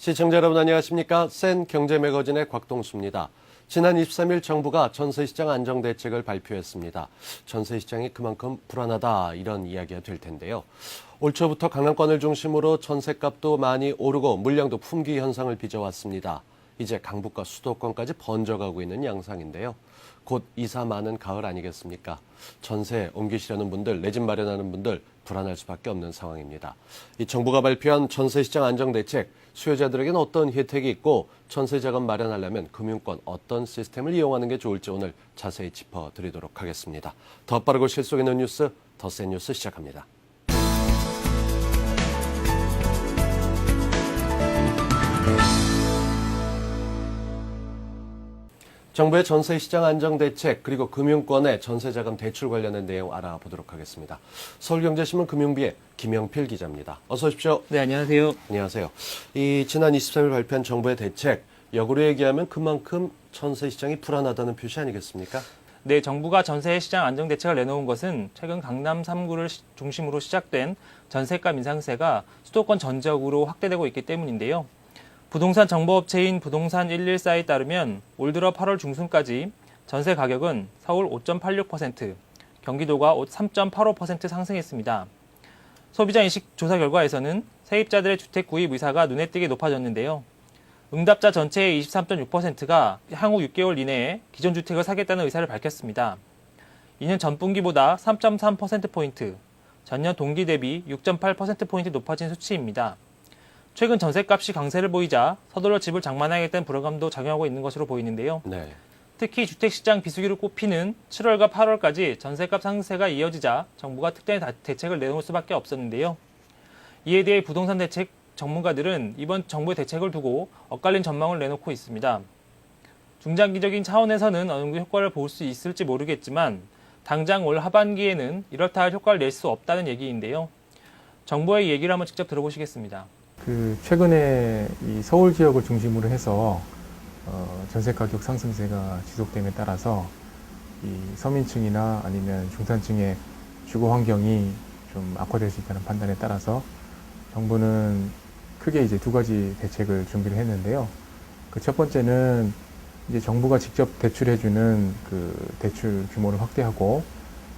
시청자 여러분 안녕하십니까? 센 경제 매거진의 곽동수입니다. 지난 23일 정부가 전세시장 안정대책을 발표했습니다. 전세시장이 그만큼 불안하다 이런 이야기가 될 텐데요. 올 초부터 강남권을 중심으로 전세값도 많이 오르고 물량도 품귀 현상을 빚어왔습니다. 이제 강북과 수도권까지 번져가고 있는 양상인데요. 곧 이사 많은 가을 아니겠습니까? 전세 옮기시려는 분들, 내 집 마련하는 분들 불안할 수밖에 없는 상황입니다. 이 정부가 발표한 전세시장 안정대책, 수요자들에게는 어떤 혜택이 있고 전세자금 마련하려면 금융권 어떤 시스템을 이용하는 게 좋을지 오늘 자세히 짚어드리도록 하겠습니다. 더 빠르고 실속 있는 뉴스, 더 센 뉴스 시작합니다. 정부의 전세시장 안정대책 그리고 금융권의 전세자금 대출 관련된 내용 알아보도록 하겠습니다. 서울경제신문 금융비의 김영필 기자입니다. 어서 오십시오. 네, 안녕하세요. 안녕하세요. 이 지난 23일 발표한 정부의 대책, 역으로 얘기하면 그만큼 전세시장이 불안하다는 표시 아니겠습니까? 네, 정부가 전세시장 안정대책을 내놓은 것은 최근 강남 3구를 중심으로 시작된 전세값 인상세가 수도권 전적으로 확대되고 있기 때문인데요. 부동산 정보업체인 부동산 114에 따르면 올 들어 8월 중순까지 전세 가격은 서울 5.86%, 경기도가 3.85% 상승했습니다. 소비자인식 조사 결과에서는 세입자들의 주택 구입 의사가 눈에 띄게 높아졌는데요. 응답자 전체의 23.6%가 향후 6개월 이내에 기존 주택을 사겠다는 의사를 밝혔습니다. 이는 전분기보다 3.3%포인트, 전년 동기 대비 6.8%포인트 높아진 수치입니다. 최근 전셋값이 강세를 보이자 서둘러 집을 장만하겠다는 불안감도 작용하고 있는 것으로 보이는데요. 네. 특히 주택시장 비수기로 꼽히는 7월과 8월까지 전셋값 상승세가 이어지자 정부가 특단의 대책을 내놓을 수밖에 없었는데요. 이에 대해 부동산 대책 전문가들은 이번 정부의 대책을 두고 엇갈린 전망을 내놓고 있습니다. 중장기적인 차원에서는 어느 정도 효과를 볼 수 있을지 모르겠지만 당장 올 하반기에는 이렇다 할 효과를 낼 수 없다는 얘기인데요. 정부의 얘기를 한번 직접 들어보시겠습니다. 최근에 이 서울 지역을 중심으로 해서 전세 가격 상승세가 지속됨에 따라서 이 서민층이나 아니면 중산층의 주거 환경이 좀 악화될 수 있다는 판단에 따라서 정부는 크게 이제 두 가지 대책을 준비를 했는데요. 그 첫 번째는 이제 정부가 직접 대출해주는 그 대출 규모를 확대하고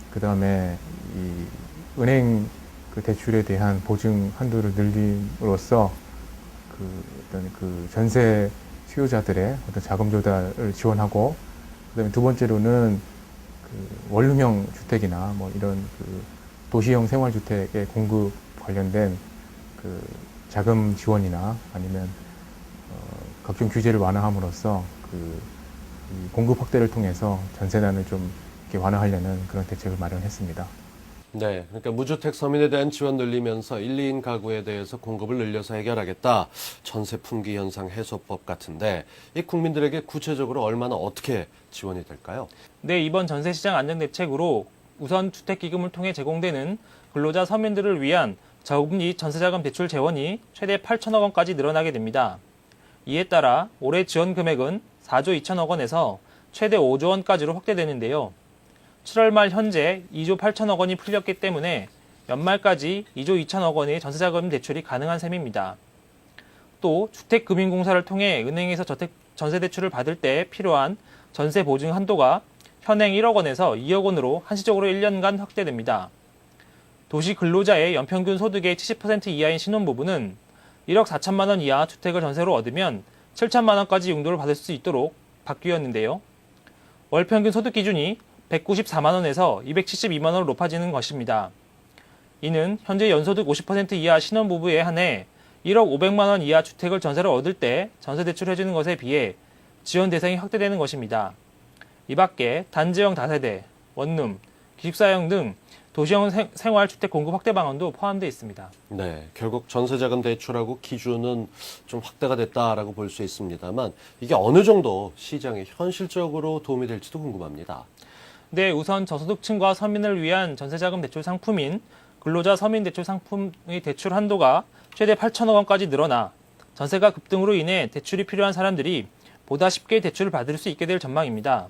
그 다음에 이 은행 그 대출에 대한 보증 한도를 늘림으로써 어떤 전세 수요자들의 어떤 자금 조달을 지원하고, 그다음에 두 번째로는 원룸형 주택이나 뭐 이런 도시형 생활주택의 공급 관련된 자금 지원이나 아니면 각종 규제를 완화함으로써 이 공급 확대를 통해서 전세난을 좀 이렇게 완화하려는 그런 대책을 마련했습니다. 네, 그러니까 무주택 서민에 대한 지원 늘리면서 1, 2인 가구에 대해서 공급을 늘려서 해결하겠다. 전세 품귀 현상 해소법 같은데 이 국민들에게 구체적으로 얼마나 어떻게 지원이 될까요? 네, 이번 전세시장 안정대책으로 우선 주택기금을 통해 제공되는 근로자 서민들을 위한 저금리 전세자금 대출 재원이 최대 8천억 원까지 늘어나게 됩니다. 이에 따라 올해 지원 금액은 4조 2천억 원에서 최대 5조 원까지로 확대되는데요. 7월 말 현재 2조 8천억 원이 풀렸기 때문에 연말까지 2조 2천억 원의 전세자금 대출이 가능한 셈입니다. 또 주택금융공사를 통해 은행에서 전세대출을 받을 때 필요한 전세 보증 한도가 현행 1억 원에서 2억 원으로 한시적으로 1년간 확대됩니다. 도시 근로자의 연평균 소득의 70% 이하인 신혼부부는 1억 4천만 원 이하 주택을 전세로 얻으면 7천만 원까지 용도를 받을 수 있도록 바뀌었는데요. 월 평균 소득 기준이 194만 원에서 272만 원으로 높아지는 것입니다. 이는 현재 연소득 50% 이하 신혼부부에 한해 1억 500만 원 이하 주택을 전세로 얻을 때 전세 대출해주는 것에 비해 지원 대상이 확대되는 것입니다. 이 밖에 단지형 다세대, 원룸, 기숙사형 등 도시형 생활주택 공급 확대 방안도 포함되어 있습니다. 네, 결국 전세자금 대출하고 기준은 좀 확대가 됐다라고 볼 수 있습니다만 이게 어느 정도 시장에 현실적으로 도움이 될지도 궁금합니다. 네, 우선 저소득층과 서민을 위한 전세자금 대출 상품인 근로자 서민 대출 상품의 대출 한도가 최대 8천억 원까지 늘어나 전세가 급등으로 인해 대출이 필요한 사람들이 보다 쉽게 대출을 받을 수 있게 될 전망입니다.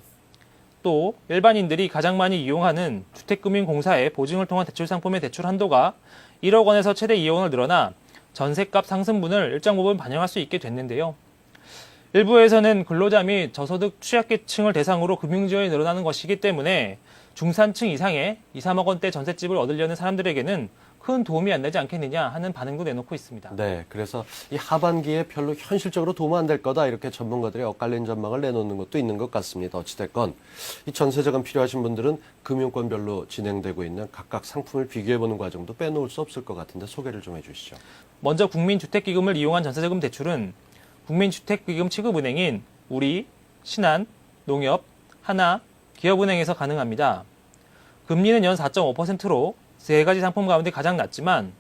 또 일반인들이 가장 많이 이용하는 주택금융공사의 보증을 통한 대출 상품의 대출 한도가 1억 원에서 최대 2억 원을 늘어나 전셋값 상승분을 일정 부분 반영할 수 있게 됐는데요. 일부에서는 근로자 및 저소득 취약계층을 대상으로 금융지원이 늘어나는 것이기 때문에 중산층 이상의 2, 3억 원대 전셋집을 얻으려는 사람들에게는 큰 도움이 안 되지 않겠느냐 하는 반응도 내놓고 있습니다. 네, 그래서 이 하반기에 별로 현실적으로 도움 안 될 거다 이렇게 전문가들이 엇갈린 전망을 내놓는 것도 있는 것 같습니다. 어찌됐건 이 전세자금 필요하신 분들은 금융권별로 진행되고 있는 각각 상품을 비교해보는 과정도 빼놓을 수 없을 것 같은데 소개를 좀 해주시죠. 먼저 국민주택기금을 이용한 전세자금 대출은 국민주택기금 취급은행인 우리, 신한, 농협, 하나, 기업은행에서 가능합니다. 금리는 연 4.5%로 세 가지 상품 가운데 가장 낮지만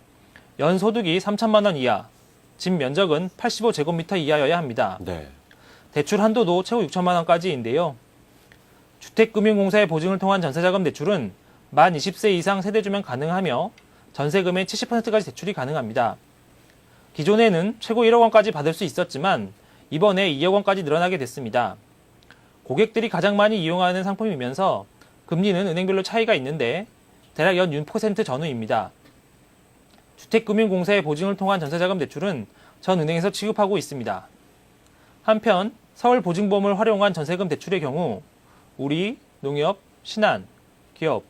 연 소득이 3천만 원 이하, 집 면적은 85제곱미터 이하여야 합니다. 네. 대출 한도도 최고 6천만 원까지인데요. 주택금융공사의 보증을 통한 전세자금 대출은 만 20세 이상 세대주면 가능하며 전세금의 70%까지 대출이 가능합니다. 기존에는 최고 1억 원까지 받을 수 있었지만 이번에 2억 원까지 늘어나게 됐습니다. 고객들이 가장 많이 이용하는 상품이면서 금리는 은행별로 차이가 있는데 대략 연 6% 전후입니다. 주택금융공사의 보증을 통한 전세자금 대출은 전 은행에서 취급하고 있습니다. 한편 서울보증보험을 활용한 전세금 대출의 경우 우리, 농협, 신한, 기업,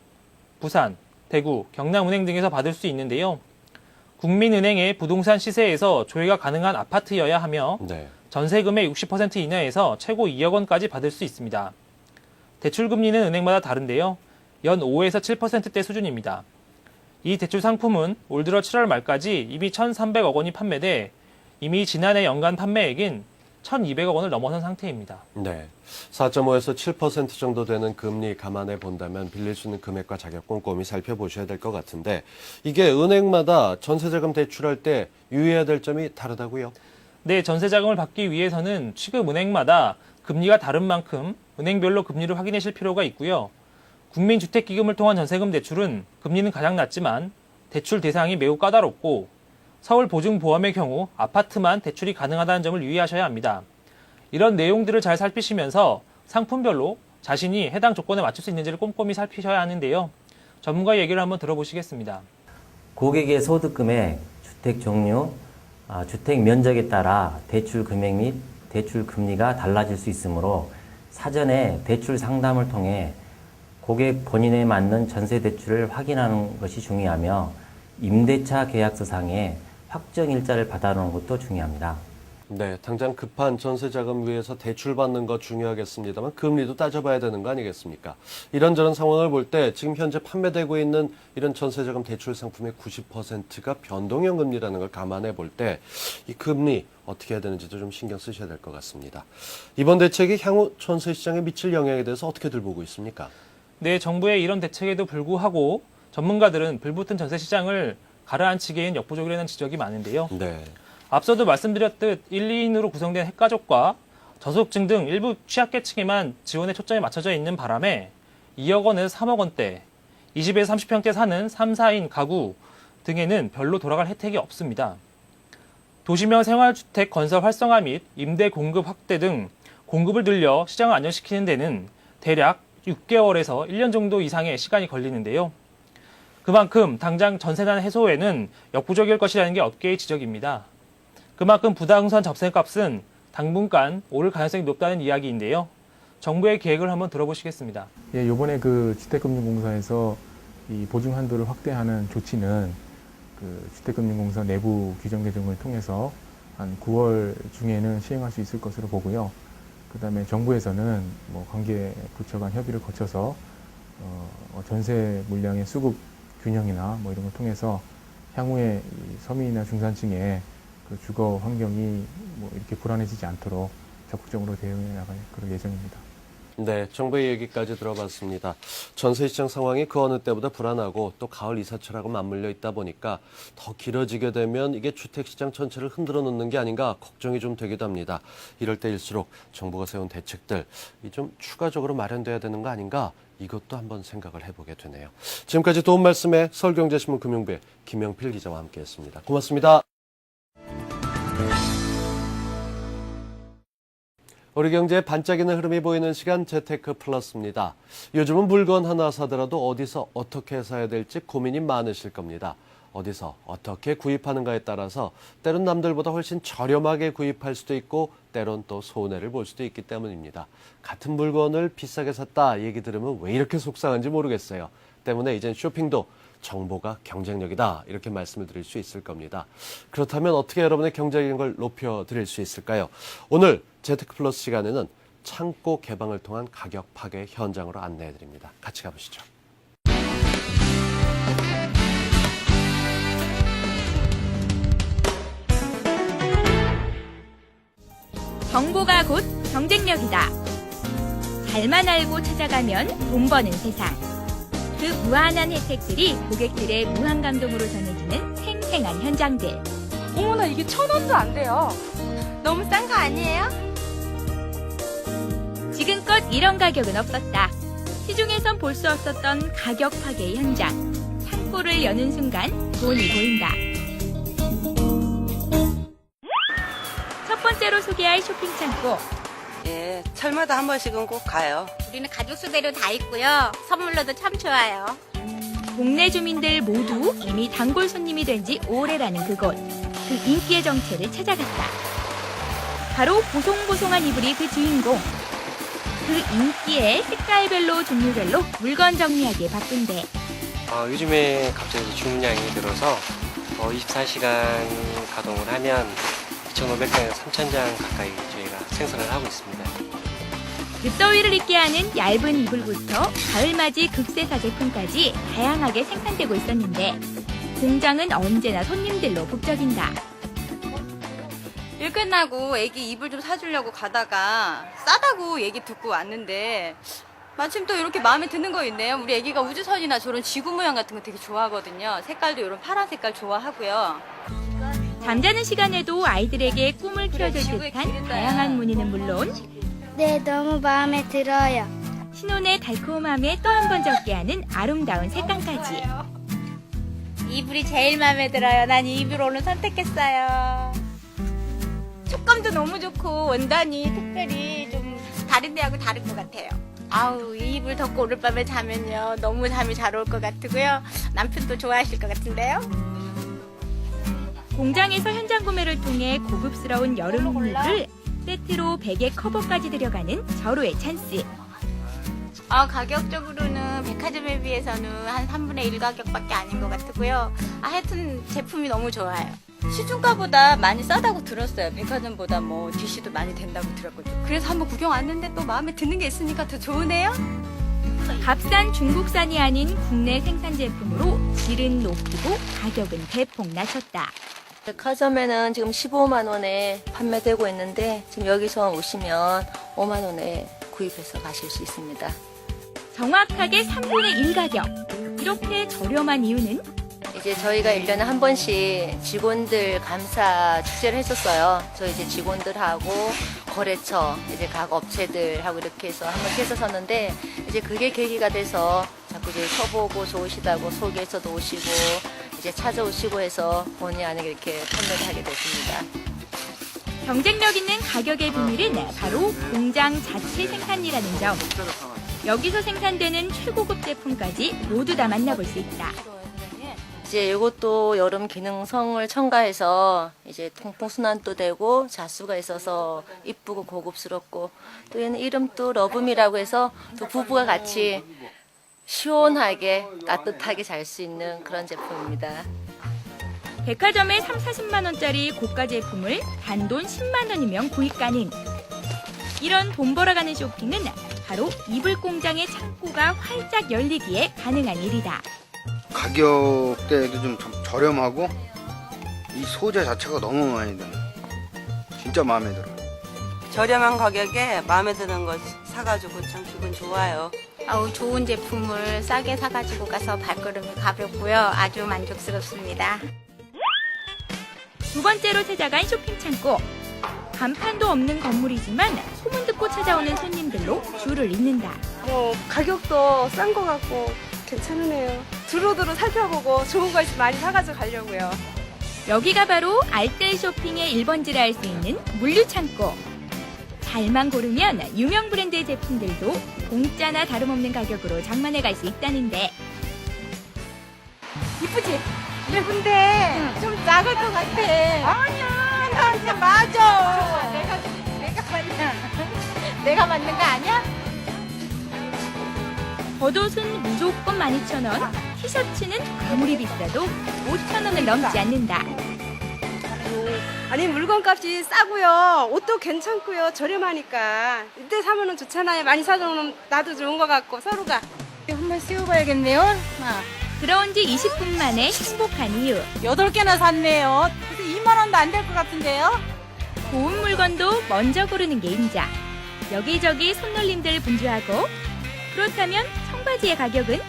부산, 대구, 경남은행 등에서 받을 수 있는데요. 국민은행의 부동산 시세에서 조회가 가능한 아파트여야 하며 네. 전세금의 60% 이내에서 최고 2억 원까지 받을 수 있습니다. 대출 금리는 은행마다 다른데요. 연 5에서 7%대 수준입니다. 이 대출 상품은 올 들어 7월 말까지 이미 1,300억 원이 판매돼 이미 지난해 연간 판매액인 1,200억 원을 넘어선 상태입니다. 네. 4.5에서 7% 정도 되는 금리 감안해 본다면 빌릴 수 있는 금액과 자격 꼼꼼히 살펴보셔야 될 것 같은데 이게 은행마다 전세자금 대출할 때 유의해야 될 점이 다르다고요? 네, 전세자금을 받기 위해서는 취급은행마다 금리가 다른 만큼 은행별로 금리를 확인하실 필요가 있고요. 국민주택기금을 통한 전세금 대출은 금리는 가장 낮지만 대출 대상이 매우 까다롭고 서울보증보험의 경우 아파트만 대출이 가능하다는 점을 유의하셔야 합니다. 이런 내용들을 잘 살피시면서 상품별로 자신이 해당 조건에 맞출 수 있는지를 꼼꼼히 살피셔야 하는데요. 전문가의 얘기를 한번 들어보시겠습니다. 고객의 소득 금액, 주택 종류, 주택 면적에 따라 대출 금액 및 대출 금리가 달라질 수 있으므로 사전에 대출 상담을 통해 고객 본인에 맞는 전세 대출을 확인하는 것이 중요하며 임대차 계약서상에 확정 일자를 받아놓은 것도 중요합니다. 네, 당장 급한 전세자금 위해서 대출 받는 거 중요하겠습니다만 금리도 따져봐야 되는 거 아니겠습니까? 이런저런 상황을 볼 때 지금 현재 판매되고 있는 이런 전세자금 대출 상품의 90%가 변동형 금리라는 걸 감안해 볼 때 이 금리 어떻게 해야 되는지도 좀 신경 쓰셔야 될 것 같습니다. 이번 대책이 향후 전세 시장에 미칠 영향에 대해서 어떻게들 보고 있습니까? 네, 정부의 이런 대책에도 불구하고 전문가들은 불붙은 전세 시장을 가라앉히기엔 역부족이라는 지적이 많은데요. 네. 앞서도 말씀드렸듯 1, 2인으로 구성된 핵가족과 저소득층 등 일부 취약계층에만 지원에 초점이 맞춰져 있는 바람에 2억 원에서 3억 원대, 20에서 30평대 사는 3, 4인 가구 등에는 별로 돌아갈 혜택이 없습니다. 도시명 생활주택 건설 활성화 및 임대 공급 확대 등 공급을 늘려 시장을 안정시키는 데는 대략 6개월에서 1년 정도 이상의 시간이 걸리는데요. 그만큼 당장 전세난 해소에는 역부족일 것이라는 게 업계의 지적입니다. 그만큼 부동산 접세값은 당분간 오를 가능성이 높다는 이야기인데요. 정부의 계획을 한번 들어보시겠습니다. 예, 이번에 그 주택금융공사에서 이 보증 한도를 확대하는 조치는 그 주택금융공사 내부 규정 개정을 통해서 한 9월 중에는 시행할 수 있을 것으로 보고요. 그다음에 정부에서는 뭐 관계 부처 간 협의를 거쳐서 전세 물량의 수급 균형이나 뭐 이런 걸 통해서 향후에 이 서민이나 중산층의 그 주거 환경이 뭐 이렇게 불안해지지 않도록 적극적으로 대응해 나갈 그런 예정입니다. 네, 정부의 얘기까지 들어봤습니다. 전세 시장 상황이 그 어느 때보다 불안하고 또 가을 이사철하고 맞물려 있다 보니까 더 길어지게 되면 이게 주택시장 전체를 흔들어 놓는 게 아닌가 걱정이 좀 되기도 합니다. 이럴 때일수록 정부가 세운 대책들 좀 추가적으로 마련돼야 되는 거 아닌가 이것도 한번 생각을 해보게 되네요. 지금까지 도움 말씀에 서울경제신문 금융부의 김영필 기자와 함께했습니다. 고맙습니다. 우리 경제에 반짝이는 흐름이 보이는 시간 재테크 플러스입니다. 요즘은 물건 하나 사더라도 어디서 어떻게 사야 될지 고민이 많으실 겁니다. 어디서 어떻게 구입하는가에 따라서 때론 남들보다 훨씬 저렴하게 구입할 수도 있고 때론 또 손해를 볼 수도 있기 때문입니다. 같은 물건을 비싸게 샀다 얘기 들으면 왜 이렇게 속상한지 모르겠어요. 때문에 이젠 쇼핑도 정보가 경쟁력이다 이렇게 말씀을 드릴 수 있을 겁니다. 그렇다면 어떻게 여러분의 경쟁력을 높여드릴 수 있을까요? 오늘 재테크 플러스 시간에는 창고 개방을 통한 가격 파괴 현장으로 안내해드립니다. 같이 가보시죠. 정보가 곧 경쟁력이다. 잘만 알고 찾아가면 돈 버는 세상. 그 무한한 혜택들이 고객들의 무한 감동으로 전해지는 생생한 현장들. 어머나, 이게 1,000원도 안 돼요. 너무 싼 거 아니에요? 지금껏 이런 가격은 없었다. 시중에선 볼 수 없었던 가격 파괴의 현장. 창고를 여는 순간 돈이 보인다. 첫 번째로 소개할 쇼핑 창고. 예, 철마다 한 번씩은 꼭 가요. 우리는 가족 수대로 다 있고요. 선물로도 참 좋아요. 동네 주민들 모두 이미 단골 손님이 된 지 오래라는 그곳. 그 인기의 정체를 찾아갔다. 바로 보송보송한 이불이 그 주인공. 그 인기에 색깔별로 종류별로 물건 정리하기에 바쁜데 요즘에 갑자기 주문량이 늘어서 24시간 가동을 하면 2,500장에서 3,000장 가까이 저희가 생산을 하고 있습니다. 늦더위를 잊게 하는 얇은 이불부터 가을맞이 극세사 제품까지 다양하게 생산되고 있었는데 공장은 언제나 손님들로 북적인다. 일 끝나고 애기 이불 좀 사주려고 가다가 싸다고 얘기 듣고 왔는데 마침 또 이렇게 마음에 드는 거 있네요. 우리 애기가 우주선이나 저런 지구 모양 같은 거 되게 좋아하거든요. 색깔도 이런 파란 색깔 좋아하고요. 잠자는 시간에도 아이들에게 꿈을 키워줄 지구의 듯한 기회다. 다양한 무늬는 물론 네, 너무 마음에 들어요. 신혼의 달콤함에 또 한 번 적게 하는 아름다운 색감까지. 이불이 제일 마음에 들어요. 난 이 이불 오늘 선택했어요. 촉감도 너무 좋고 원단이 특별히 좀 다른 데하고 다른 것 같아요. 아우, 이 이불 덮고 오늘 밤에 자면요. 너무 잠이 잘 올 것 같고요. 남편도 좋아하실 것 같은데요. 공장에서 현장 구매를 통해 고급스러운 여름 이불을 세트로 베개 커버까지 들여가는 절호의 찬스. 가격적으로는 백화점에 비해서는 한 3분의 1 가격밖에 아닌 것 같고요. 하여튼 제품이 너무 좋아요. 시중가보다 많이 싸다고 들었어요. 백화점보다 뭐 DC도 많이 된다고 들었거든요. 그래서 한번 구경 왔는데 또 마음에 드는 게 있으니까 더 좋으네요. 값싼 중국산이 아닌 국내 생산 제품으로 질은 높이고 가격은 대폭 낮췄다. 백화점에는 지금 15만 원에 판매되고 있는데 지금 여기서 오시면 5만 원에 구입해서 가실 수 있습니다. 정확하게 3분의 1 가격. 이렇게 저렴한 이유는 이제 저희가 1년에 한 번씩 직원들 감사 축제를 했었어요. 저희 이제 직원들하고 거래처, 이제 각 업체들하고 이렇게 해서 한 번씩 했었었는데 이제 그게 계기가 돼서 자꾸 이제 쳐보고 좋으시다고 소개해서도 오시고 이제 찾아오시고 해서 본의 아니게 이렇게 판매를 하게 됐습니다. 경쟁력 있는 가격의 비밀은 바로 공장 자체 생산이라는 점. 여기서 생산되는 최고급 제품까지 모두 다 만나볼 수 있다. 이제 이것도 여름 기능성을 첨가해서 이제 통풍 순환도 되고 자수가 있어서 이쁘고 고급스럽고 또 얘는 이름도 러브미라고 해서 또 부부가 같이 시원하게 따뜻하게 잘 수 있는 그런 제품입니다. 백화점에 3, 40만 원짜리 고가 제품을 단돈 10만 원이면 구입 가능. 이런 돈 벌어가는 쇼핑은 바로 이불 공장의 창고가 활짝 열리기에 가능한 일이다. 가격대도 좀 저렴하고 이 소재 자체가 너무 많이 드네. 진짜 마음에 들어. 저렴한 가격에 마음에 드는 거 사가지고 참 기분 좋아요. 좋은 제품을 싸게 사가지고 가서 발걸음이 가볍고요. 아주 만족스럽습니다. 두 번째로 찾아간 쇼핑 창고. 간판도 없는 건물이지만 소문 듣고 찾아오는 손님들로 줄을 잇는다. 가격도 싼 것 같고 괜찮으네요. 두루두루 살펴보고 좋은 거 있으면 많이 사가지고 가려고요. 여기가 바로 알뜰 쇼핑의 1번지라 할 수 있는 물류창고. 잘만 고르면 유명 브랜드의 제품들도 공짜나 다름없는 가격으로 장만해 갈 수 있다는데 이쁘지? 예쁜데 좀 작을 것 같아. 아니야, 나한테 맞아. 내가 맞나? 내가 맞는 거 아니야? 겉옷은 무조건 12,000원, 티셔츠는 아무리 비싸도 5,000원을 넘지 않는다. 아니 물건값이 싸고요. 옷도 괜찮고요. 저렴하니까 이때 사면은 좋잖아요. 많이 사놓으면 나도 좋은 것 같고 서로가. 한번 씌워봐야겠네요. 들어온 지 20분 만에 행복한 이유. 8개나 샀네요. 그래서 2만 원도 안 될 것 같은데요? 좋은 물건도 먼저 고르는 게 임자. 여기저기 손놀림들 분주하고. 그렇다면 청바지의 가격은?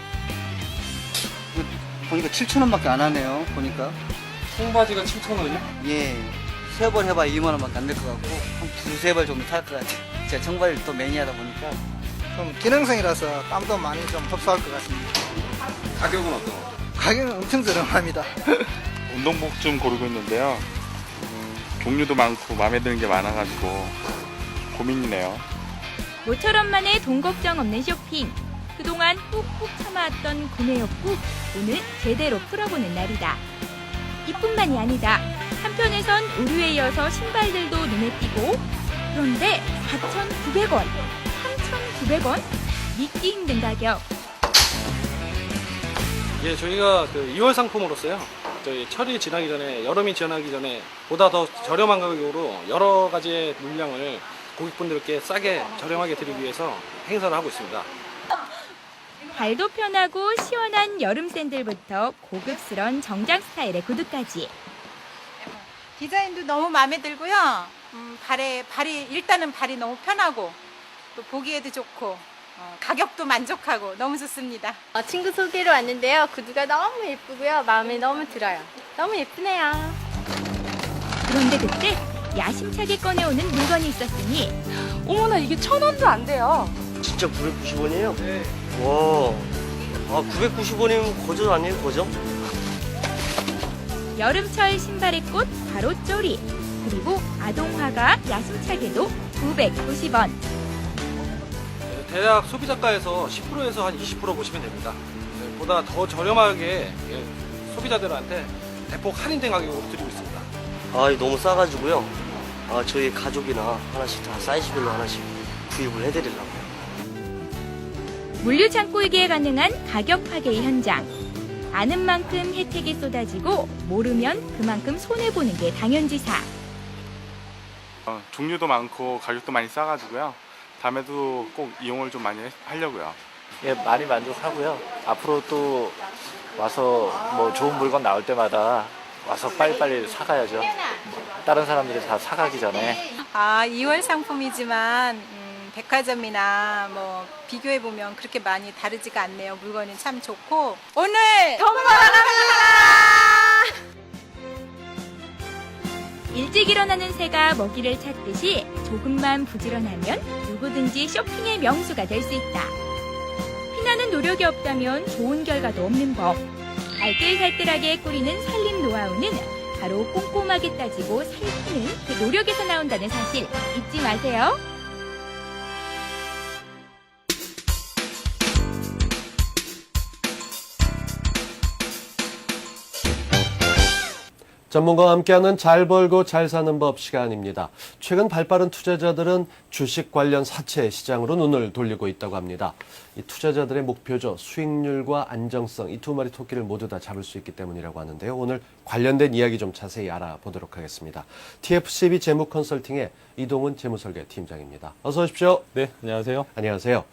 보니까 7,000원밖에 안 하네요. 보니까. 청바지가 7,000원이요? 예. 3벌 해봐야 2만 원밖에 안 될 것 같고 한 2-3벌 정도 살 것 같아요. 제가 청바지를 또 매니아다 보니까 좀 기능성이라서 땀도 많이 좀 흡수할 것 같습니다. 가격은 어떤가요? 가격은 엄청 저렴합니다. 운동복 좀 고르고 있는데요. 종류도 많고 마음에 드는 게 많아가지고 고민이네요. 모처럼 만에 돈 걱정 없는 쇼핑. 그동안 꾹꾹 참아왔던 구매 욕구 오늘 제대로 풀어보는 날이다. 이뿐만이 아니다. 한편에선 의류에 이어서 신발들도 눈에 띄고 그런데 4,900원, 3,900원? 믿기 힘든 가격. 예, 저희가 그 2월 상품으로서요. 저희 철이 지나기 전에, 여름이 지나기 전에 보다 더 저렴한 가격으로 여러 가지의 물량을 고객분들께 싸게 저렴하게 드리기 위해서 행사를 하고 있습니다. 발도 편하고 시원한 여름 샌들부터 고급스런 정장 스타일의 구두까지. 디자인도 너무 마음에 들고요. 발이 일단은 발이 너무 편하고 또 보기에도 좋고 가격도 만족하고 너무 좋습니다. 친구 소개로 왔는데요. 구두가 너무 예쁘고요. 마음에 너무 들어요. 너무 예쁘네요. 그런데 그때 야심차게 꺼내오는 물건이 있었으니 어머나 이게 1,000원도 안 돼요. 진짜 990원이에요? 네. 와, 990원이면 거저 아니에요, 거저? 여름철 신발의 꽃 바로 쪼리. 그리고 아동화가 야심차게도 990원. 대략 소비자가에서 10%에서 한 20% 보시면 됩니다. 보다 더 저렴하게 소비자들한테 대폭 할인된 가격으로 드리고 있습니다. 너무 싸가지고요. 저희 가족이나 하나씩 다 사이즈별로 하나씩 구입을 해드리려고요. 물류창고이기에 가능한 가격 파괴의 현장. 아는 만큼 혜택이 쏟아지고 모르면 그만큼 손해보는 게 당연지사. 종류도 많고 가격도 많이 싸가지고요. 다음에도 꼭 이용을 좀 많이 하려고요. 예, 많이 만족하고요. 앞으로 또 와서 뭐 좋은 물건 나올 때마다 와서 빨리빨리 사가야죠. 다른 사람들이 다 사가기 전에. 2월 상품이지만 백화점이나 뭐 비교해 보면 그렇게 많이 다르지가 않네요. 물건이 참 좋고 오늘 일찍 일어나는 새가 먹이를 찾듯이 조금만 부지런하면 누구든지 쇼핑의 명수가 될 수 있다. 피나는 노력이 없다면 좋은 결과도 없는 법. 알뜰살뜰하게 꾸리는 살림 노하우는 바로 꼼꼼하게 따지고 살피는 그 노력에서 나온다는 사실 잊지 마세요. 전문가와 함께하는 잘 벌고 잘 사는 법 시간입니다. 최근 발빠른 투자자들은 주식 관련 사채 시장으로 눈을 돌리고 있다고 합니다. 이 투자자들의 목표죠. 수익률과 안정성, 이 두 마리 토끼를 모두 다 잡을 수 있기 때문이라고 하는데요. 오늘 관련된 이야기 좀 자세히 알아보도록 하겠습니다. TFCB 재무컨설팅의 이동훈 재무설계 팀장입니다. 어서 오십시오. 네, 안녕하세요. 안녕하세요.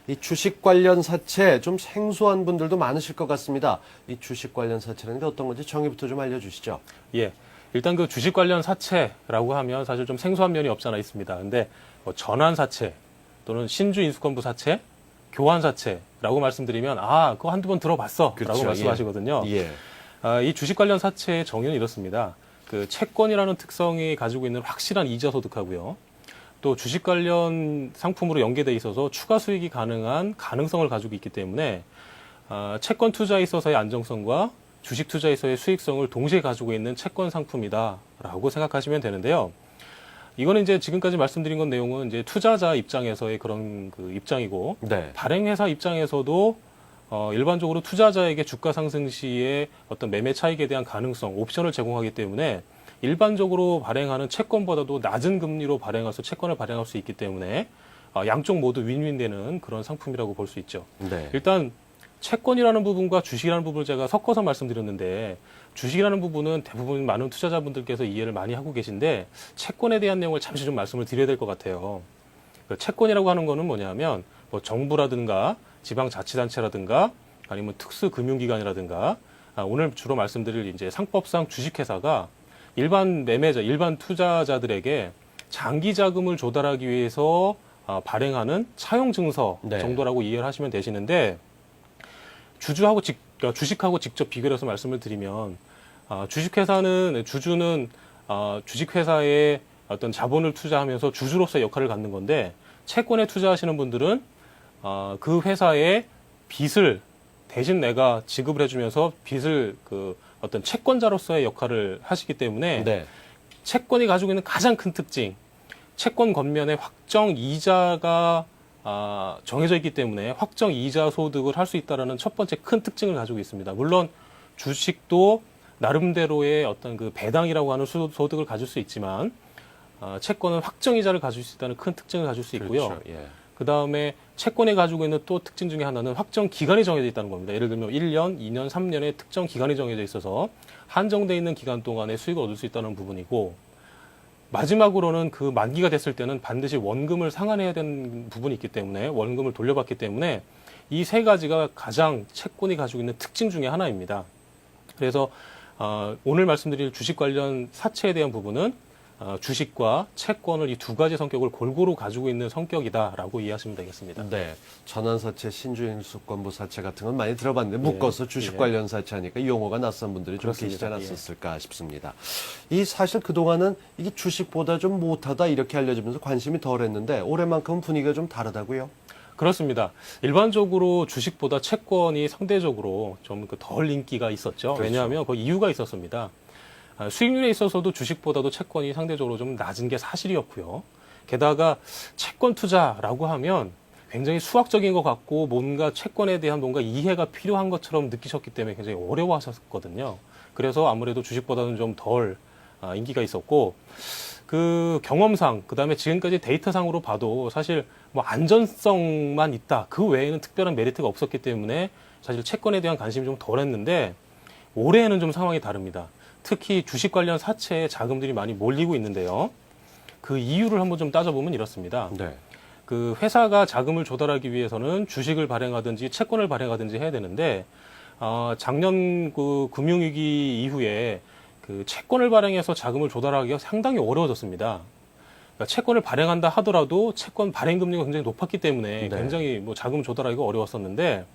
이 주식 관련 사채 좀 생소한 분들도 많으실 것 같습니다. 이 주식 관련 사채라는 게 어떤 건지 정의부터 좀 알려주시죠. 예. 일단 그 주식 관련 사채라고 하면 사실 좀 생소한 면이 없지 않아 있습니다. 근데 뭐 전환 사채 또는 신주 인수권부 사채, 교환 사채라고 말씀드리면 그거 한두 번 들어봤어 그렇죠. 라고 말씀하시거든요. 예. 이 주식 관련 사채의 정의는 이렇습니다. 그 채권이라는 특성이 가지고 있는 확실한 이자 소득하고요. 또 주식 관련 상품으로 연계돼 있어서 추가 수익이 가능한 가능성을 가지고 있기 때문에 채권 투자에 있어서의 안정성과 주식 투자에서의 수익성을 동시에 가지고 있는 채권 상품이다라고 생각하시면 되는데요. 이거는 이제 지금까지 말씀드린 건 내용은 이제 투자자 입장에서의 그런 그 입장이고 네. 발행회사 입장에서도 일반적으로 투자자에게 주가 상승 시에 어떤 매매 차익에 대한 가능성, 옵션을 제공하기 때문에 일반적으로 발행하는 채권보다도 낮은 금리로 발행해서 채권을 발행할 수 있기 때문에 양쪽 모두 윈윈되는 그런 상품이라고 볼 수 있죠. 네. 일단 채권이라는 부분과 주식이라는 부분을 제가 섞어서 말씀드렸는데 주식이라는 부분은 대부분 많은 투자자분들께서 이해를 많이 하고 계신데 채권에 대한 내용을 잠시 좀 말씀을 드려야 될 것 같아요. 채권이라고 하는 거는 뭐냐면 뭐 정부라든가 지방자치단체라든가 아니면 특수금융기관이라든가 오늘 주로 말씀드릴 이제 상법상 주식회사가 일반 매매자, 일반 투자자들에게 장기 자금을 조달하기 위해서 발행하는 차용 증서 네. 정도라고 이해를 하시면 되시는데 그러니까 주식하고 직접 비교를 해서 말씀을 드리면 주식회사는 주주는 주식회사에 어떤 자본을 투자하면서 주주로서의 역할을 갖는 건데 채권에 투자하시는 분들은 그 회사의 빚을 대신 내가 지급을 해주면서 빚을 어떤 채권자로서의 역할을 하시기 때문에 네. 채권이 가지고 있는 가장 큰 특징, 채권 겉면에 확정 이자가 정해져 있기 때문에 확정 이자 소득을 할 수 있다는 첫 번째 큰 특징을 가지고 있습니다. 물론 주식도 나름대로의 어떤 그 배당이라고 하는 소득을 가질 수 있지만 채권은 확정 이자를 가질 수 있다는 큰 특징을 가질 수 있고요. 그렇죠. 예. 그 다음에 채권이 가지고 있는 또 특징 중에 하나는 확정 기간이 정해져 있다는 겁니다. 예를 들면 1년, 2년, 3년의 특정 기간이 정해져 있어서 한정돼 있는 기간 동안에 수익을 얻을 수 있다는 부분이고 마지막으로는 그 만기가 됐을 때는 반드시 원금을 상환해야 되는 부분이 있기 때문에 원금을 돌려받기 때문에 이 세 가지가 가장 채권이 가지고 있는 특징 중에 하나입니다. 그래서 오늘 말씀드릴 주식 관련 사채에 대한 부분은 주식과 채권을 이 두 가지 성격을 골고루 가지고 있는 성격이다라고 이해하시면 되겠습니다. 네, 전환사채, 신주인수권부 사채 같은 건 많이 들어봤는데 예. 묶어서 주식 예. 관련 사채하니까 용어가 낯선 분들이 좀 그렇습니다. 계시지 않았을까 싶습니다. 이 사실 그동안은 이게 주식보다 좀 못하다 이렇게 알려지면서 관심이 덜했는데 올해만큼은 분위기가 좀 다르다고요? 그렇습니다. 일반적으로 주식보다 채권이 상대적으로 좀 덜 인기가 있었죠. 그렇죠. 왜냐하면 그 이유가 있었습니다. 수익률에 있어서도 주식보다도 채권이 상대적으로 좀 낮은 게 사실이었고요. 게다가 채권 투자라고 하면 굉장히 수학적인 것 같고 뭔가 채권에 대한 뭔가 이해가 필요한 것처럼 느끼셨기 때문에 굉장히 어려워하셨거든요. 그래서 아무래도 주식보다는 좀 덜 인기가 있었고 그 경험상 그다음에 지금까지 데이터상으로 봐도 사실 뭐 안전성만 있다. 그 외에는 특별한 메리트가 없었기 때문에 사실 채권에 대한 관심이 좀 덜했는데 올해에는 좀 상황이 다릅니다. 특히 주식 관련 사채에 자금들이 많이 몰리고 있는데요. 그 이유를 한번 좀 따져보면 이렇습니다. 네. 그 회사가 자금을 조달하기 위해서는 주식을 발행하든지 채권을 발행하든지 해야 되는데 작년 그 금융위기 이후에 그 채권을 발행해서 자금을 조달하기가 상당히 어려워졌습니다. 그러니까 채권을 발행한다 하더라도 채권 발행 금리가 굉장히 높았기 때문에 네. 굉장히 뭐 자금 조달하기가 어려웠었는데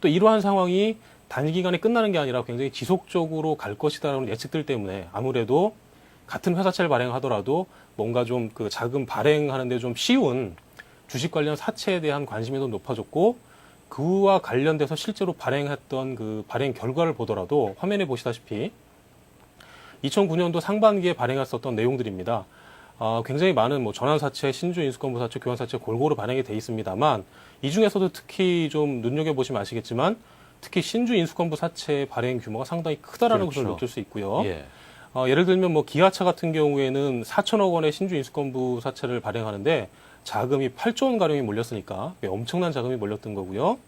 또 이러한 상황이 단기간에 끝나는 게 아니라 굉장히 지속적으로 갈 것이다라는 예측들 때문에 아무래도 같은 회사채를 발행하더라도 뭔가 좀 그 자금 발행하는데 좀 쉬운 주식 관련 사채에 대한 관심이 더 높아졌고 그와 관련돼서 실제로 발행했던 그 발행 결과를 보더라도 화면에 보시다시피 2009년도 상반기에 발행했었던 내용들입니다. 굉장히 많은 뭐 전환사채, 신주인수권부사채, 교환사채 골고루 발행이 돼 있습니다만 이 중에서도 특히 좀 눈여겨보시면 아시겠지만 특히 신주인수권부 사채 발행 규모가 상당히 크다라는 그렇죠. 것을 느낄 수 있고요. 예. 예를 들면 뭐 기아차 같은 경우에는 4천억 원의 신주인수권부 사채를 발행하는데 자금이 8조 원 가량이 몰렸으니까 엄청난 자금이 몰렸던 거고요.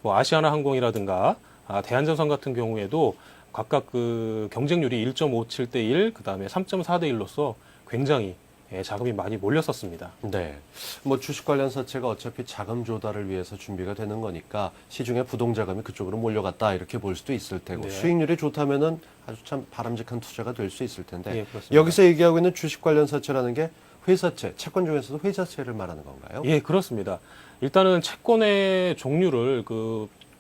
뭐 아시아나항공이라든가 대한전선 같은 경우에도 각각 그 경쟁률이 1.57대 1, 그 다음에 3.4대 1로서 굉장히 자금이 많이 몰렸었습니다. 네. 뭐 주식 관련 사채가 어차피 자금 조달을 위해서 준비가 되는 거니까 시중에 부동 자금이 그쪽으로 몰려갔다 이렇게 볼 수도 있을 테고 네. 수익률이 좋다면은 아주 참 바람직한 투자가 될 수 있을 텐데 예, 그렇습니다. 여기서 얘기하고 있는 주식 관련 사채라는 게 회사채, 채권 중에서도 회사채를 말하는 건가요? 예, 그렇습니다. 일단은 채권의 종류를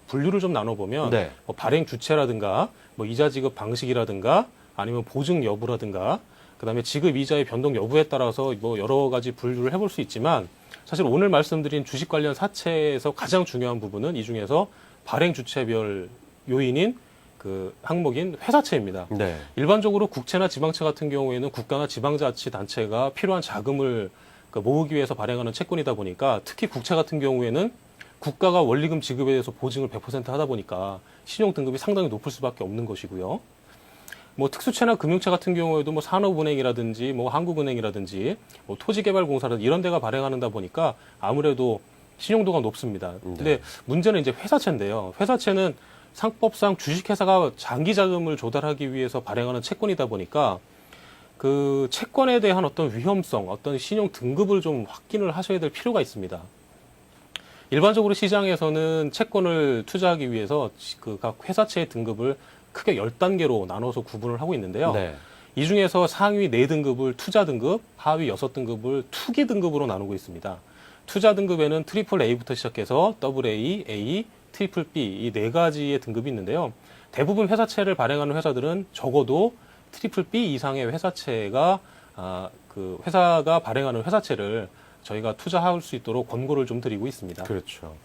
분류를 좀 나눠보면 네. 뭐 발행 주체라든가 뭐 이자 지급 방식이라든가 아니면 보증 여부라든가 그다음에 지급 이자의 변동 여부에 따라서 뭐 여러 가지 분류를 해볼 수 있지만 사실 오늘 말씀드린 주식 관련 사채에서 가장 중요한 부분은 이 중에서 발행 주체별 요인인 그 항목인 회사채입니다. 네. 일반적으로 국채나 지방채 같은 경우에는 국가나 지방자치단체가 필요한 자금을 모으기 위해서 발행하는 채권이다 보니까 특히 국채 같은 경우에는 국가가 원리금 지급에 대해서 보증을 100% 하다 보니까 신용 등급이 상당히 높을 수밖에 없는 것이고요. 뭐 특수채나 금융채 같은 경우에도 뭐 산업은행이라든지 뭐 한국은행이라든지 뭐 토지개발공사라든지 이런 데가 발행하다 보니까 아무래도 신용도가 높습니다. 근데 문제는 이제 회사채인데요. 회사채는 상법상 주식회사가 장기 자금을 조달하기 위해서 발행하는 채권이다 보니까 그 채권에 대한 어떤 위험성, 어떤 신용 등급을 좀 확인을 하셔야 될 필요가 있습니다. 일반적으로 시장에서는 채권을 투자하기 위해서 그 각 회사채의 등급을 크게 10단계로 나눠서 구분을 하고 있는데요. 네. 이 중에서 상위 4등급을 투자 등급, 하위 6등급을 투기 등급으로 나누고 있습니다. 투자 등급에는 트리플 A부터 시작해서 더블 A, A, 트리플 B 이 4가지의 등급이 있는데요. 대부분 회사채를 발행하는 회사들은 적어도 트리플 B 이상의 회사채가 그 회사가 발행하는 회사채를 저희가 투자할 수 있도록 권고를 좀 드리고 있습니다. 그렇죠.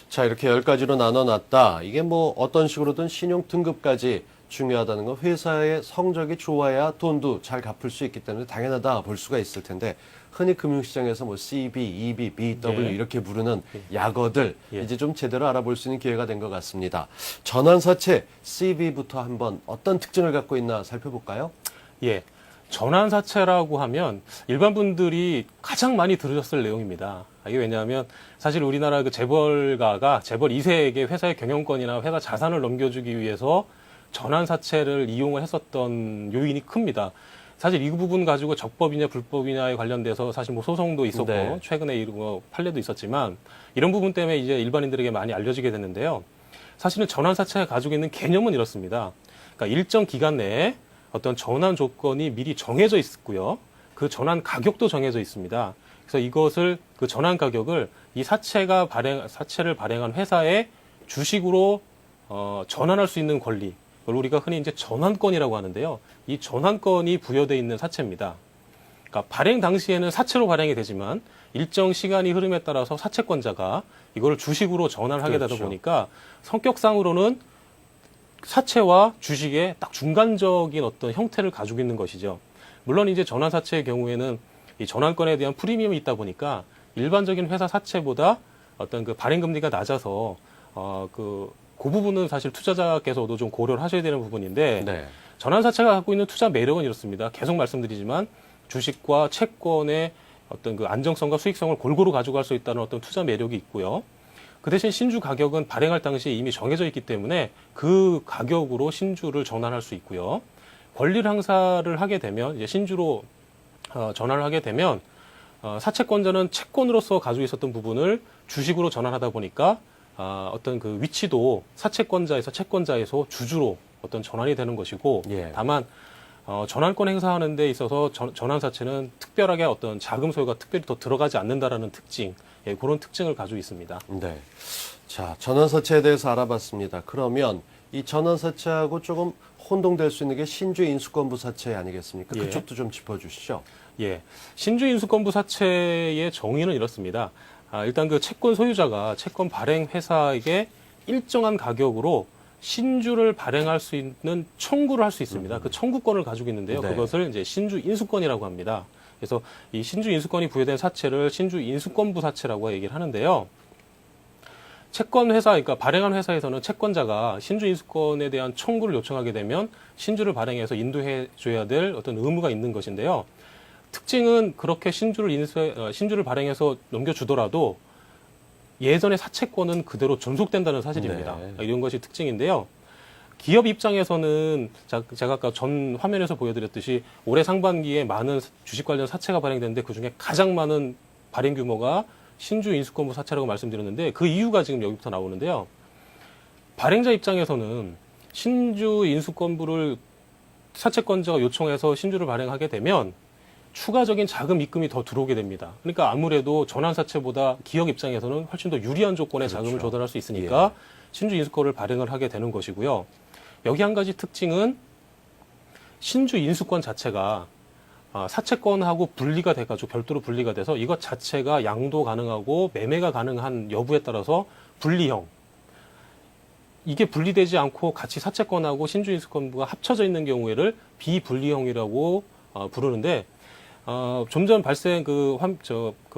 자, 이렇게 10가지로 나눠놨다. 이게 뭐 어떤 식으로든 신용 등급까지 중요하다는 건 회사의 성적이 좋아야 돈도 잘 갚을 수 있기 때문에 당연하다 볼 수가 있을 텐데 흔히 금융시장에서 뭐 CB, EB, BW 이렇게 부르는 약어들 이제 좀 제대로 알아볼 수 있는 기회가 된 것 같습니다. 전환사채 CB부터 한번 어떤 특징을 갖고 있나 살펴볼까요? 예. 전환사채라고 하면 일반 분들이 가장 많이 들으셨을 내용입니다. 이게 왜냐하면 사실 우리나라 그 재벌가가 재벌 2세에게 회사의 경영권이나 회사 자산을 넘겨주기 위해서 전환사채를 이용을 했었던 요인이 큽니다. 사실 이 부분 가지고 적법이냐 불법이냐에 관련돼서 사실 뭐 소송도 있었고 최근에 이런 거 판례도 있었지만 이런 부분 때문에 이제 일반인들에게 많이 알려지게 됐는데요. 사실은 전환사채가 가지고 있는 개념은 이렇습니다. 그러니까 일정 기간 내에 어떤 전환 조건이 미리 정해져 있고요. 그 전환 가격도 정해져 있습니다. 그래서 이것을 그 전환 가격을 이 사채를 발행한 회사의 주식으로 전환할 수 있는 권리, 그걸 우리가 흔히 이제 전환권이라고 하는데요. 이 전환권이 부여되어 있는 사채입니다. 그러니까 발행 당시에는 사채로 발행이 되지만 일정 시간이 흐름에 따라서 사채권자가 이걸 주식으로 전환하게 되다 보니까 성격상으로는 사채와 주식의 딱 중간적인 어떤 형태를 가지고 있는 것이죠. 물론 이제 전환사채의 경우에는 이 전환권에 대한 프리미엄이 있다 보니까 일반적인 회사 사채보다 어떤 그 발행금리가 낮아서 그 부분은 사실 투자자께서도 좀 고려를 하셔야 되는 부분인데 전환사채가 갖고 있는 투자 매력은 이렇습니다. 계속 말씀드리지만 주식과 채권의 어떤 그 안정성과 수익성을 골고루 가져갈 수 있다는 어떤 투자 매력이 있고요. 그 대신 신주 가격은 발행할 당시에 이미 정해져 있기 때문에 그 가격으로 신주를 전환할 수 있고요. 권리를 행사를 하게 되면 이제 신주로 전환을 하게 되면 사채권자는 채권으로서 가지고 있었던 부분을 주식으로 전환하다 보니까 어떤 그 위치도 사채권자에서 채권자에서 주주로 어떤 전환이 되는 것이고 다만 전환권 행사하는 데 있어서 전환사채는 특별하게 어떤 자금 소요가 특별히 더 들어가지 않는다라는 특징, 그런 특징을 가지고 있습니다. 네. 자, 전환사채에 대해서 알아봤습니다. 그러면 이 전환사채하고 조금 혼동될 수 있는 게 신주인수권부 사채 아니겠습니까? 그쪽도 좀 짚어주시죠. 예. 신주인수권부 사채의 정의는 이렇습니다. 일단 그 채권 소유자가 채권 발행 회사에게 일정한 가격으로 신주를 발행할 수 있는 청구를 할 수 있습니다. 그 청구권을 가지고 있는데요. 그것을 이제 신주인수권이라고 합니다. 그래서 이 신주인수권이 부여된 사채를 신주인수권부 사채라고 얘기를 하는데요. 채권 회사, 그러니까 발행한 회사에서는 채권자가 신주인수권에 대한 청구를 요청하게 되면 신주를 발행해서 인도해 줘야 될 어떤 의무가 있는 것인데요. 특징은 그렇게 신주를 발행해서 넘겨주더라도 예전의 사채권은 그대로 존속된다는 사실입니다. 이런 것이 특징인데요. 기업 입장에서는 제가 아까 전 화면에서 보여드렸듯이 올해 상반기에 많은 주식 관련 사채가 발행됐는데 그중에 가장 많은 발행 규모가 신주 인수권부 사채라고 말씀드렸는데 그 이유가 지금 여기부터 나오는데요. 발행자 입장에서는 신주 인수권부를 사채권자가 요청해서 신주를 발행하게 되면 추가적인 자금 입금이 더 들어오게 됩니다. 그러니까 아무래도 전환사채보다 기업 입장에서는 훨씬 더 유리한 조건의 자금을 조달할 수 있으니까 신주 인수권을 발행을 하게 되는 것이고요. 여기 한 가지 특징은 신주 인수권 자체가 사채권하고 분리가 돼가지고 별도로 분리가 돼서 이것 자체가 양도 가능하고 매매가 가능한 여부에 따라서 분리형. 이게 분리되지 않고 같이 사채권하고 신주 인수권부가 합쳐져 있는 경우에를 비분리형이라고 부르는데 좀 전 발생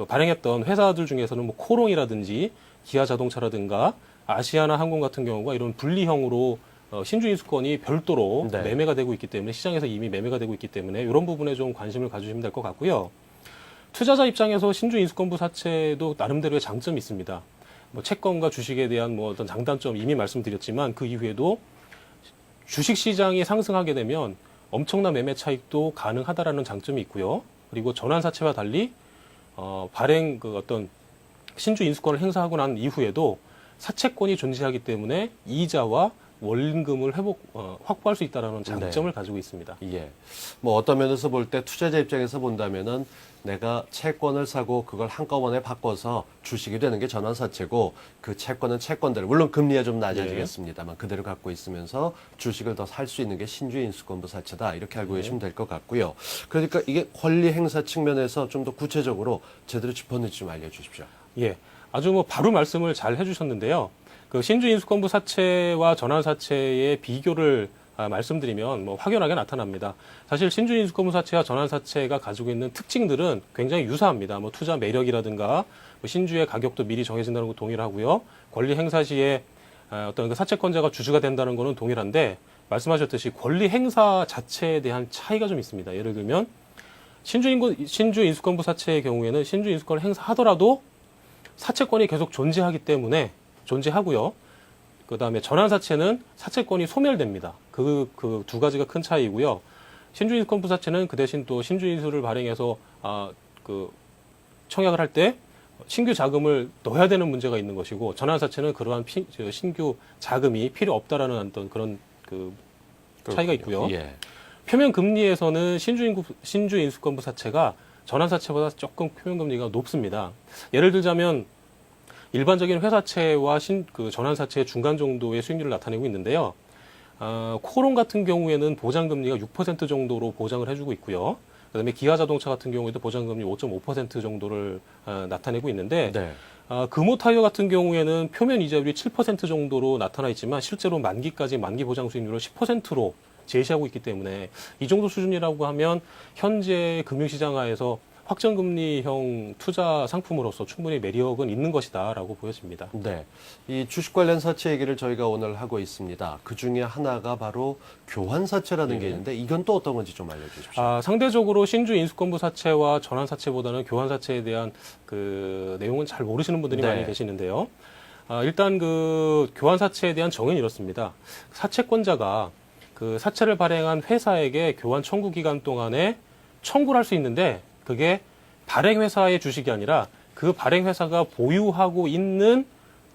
발행했던 회사들 중에서는 뭐 코롱이라든지 기아자동차라든가 아시아나항공 같은 경우가 이런 분리형으로 신주 인수권이 별도로 네. 매매가 되고 있기 때문에 시장에서 이미 매매가 되고 있기 때문에 이런 부분에 좀 관심을 가주시면 될 것 같고요. 투자자 입장에서 신주 인수권부 사채도 나름대로의 장점이 있습니다. 뭐 채권과 주식에 대한 뭐 어떤 장단점 이미 말씀드렸지만 그 이후에도 주식 시장이 상승하게 되면 엄청난 매매 차익도 가능하다라는 장점이 있고요. 그리고 전환 사채와 달리 발행 그 어떤 신주 인수권을 행사하고 난 이후에도 사채권이 존재하기 때문에 이자와 원금을 확보할 수 있다는 장점을 가지고 있습니다. 예. 뭐 어떤 면에서 볼 때 투자자 입장에서 본다면은 내가 채권을 사고 그걸 한꺼번에 바꿔서 주식이 되는 게 전환사채고 그 채권은 채권대로 물론 금리가 좀 낮아지겠습니다만 그대로 갖고 있으면서 주식을 더 살 수 있는 게 신주인수권부 사채다 이렇게 알고 계시면 될 것 같고요. 그러니까 이게 권리 행사 측면에서 좀 더 구체적으로 제대로 짚었는지 좀 알려주십시오. 예, 아주 뭐 바로 말씀을 잘 해주셨는데요. 그 신주인수권부 사채와 전환사채의 비교를 말씀드리면 뭐 확연하게 나타납니다. 사실 신주인수권부 사채와 전환사채가 가지고 있는 특징들은 굉장히 유사합니다. 뭐 투자 매력이라든가 뭐 신주의 가격도 미리 정해진다는 거 동일하고요. 권리 행사 시에 어떤 그 사채권자가 주주가 된다는 거는 동일한데 말씀하셨듯이 권리 행사 자체에 대한 차이가 좀 있습니다. 예를 들면 신주인수권부 사채의 경우에는 신주인수권을 행사하더라도 사채권이 계속 존재하고요. 그 다음에 전환사채는 사채권이 소멸됩니다. 그 두 가지가 큰 차이고요. 신주인수권부 사채는 그 대신 또 신주인수를 발행해서 청약을 할 때 신규 자금을 넣어야 되는 문제가 있는 것이고 전환사채는 그러한 신규 자금이 필요 없다라는 어떤 그런 차이가 있고요. 예. 표면 금리에서는 신주인수권부 사채가 전환사채보다 조금 표면 금리가 높습니다. 예를 들자면 일반적인 회사채와 전환사채의 중간 정도의 수익률을 나타내고 있는데요. 코론 같은 경우에는 보장금리가 6% 정도로 보장을 해주고 있고요. 그다음에 기아자동차 같은 경우에도 보장금리 5.5% 정도를 나타내고 있는데 네. 금호타이어 같은 경우에는 표면 이자율이 7% 정도로 나타나 있지만 실제로 만기 보장 수익률을 10%로 제시하고 있기 때문에 이 정도 수준이라고 하면 현재 금융시장 하에서 확정금리형 투자 상품으로서 충분히 매력은 있는 것이다라고 보여집니다. 네, 이 주식 관련 사채 얘기를 저희가 오늘 하고 있습니다. 그 중에 하나가 바로 교환사채라는 게 있는데 이건 또 어떤 건지 좀 알려주십시오. 상대적으로 신주인수권부 사채와 전환사채보다는 교환사채에 대한 그 내용은 잘 모르시는 분들이 네. 많이 계시는데요. 일단 그 교환사채에 대한 정의는 이렇습니다. 사채권자가 그 사채를 발행한 회사에게 교환 청구 기간 동안에 청구를 할 수 있는데 그게 발행회사의 주식이 아니라 그 발행회사가 보유하고 있는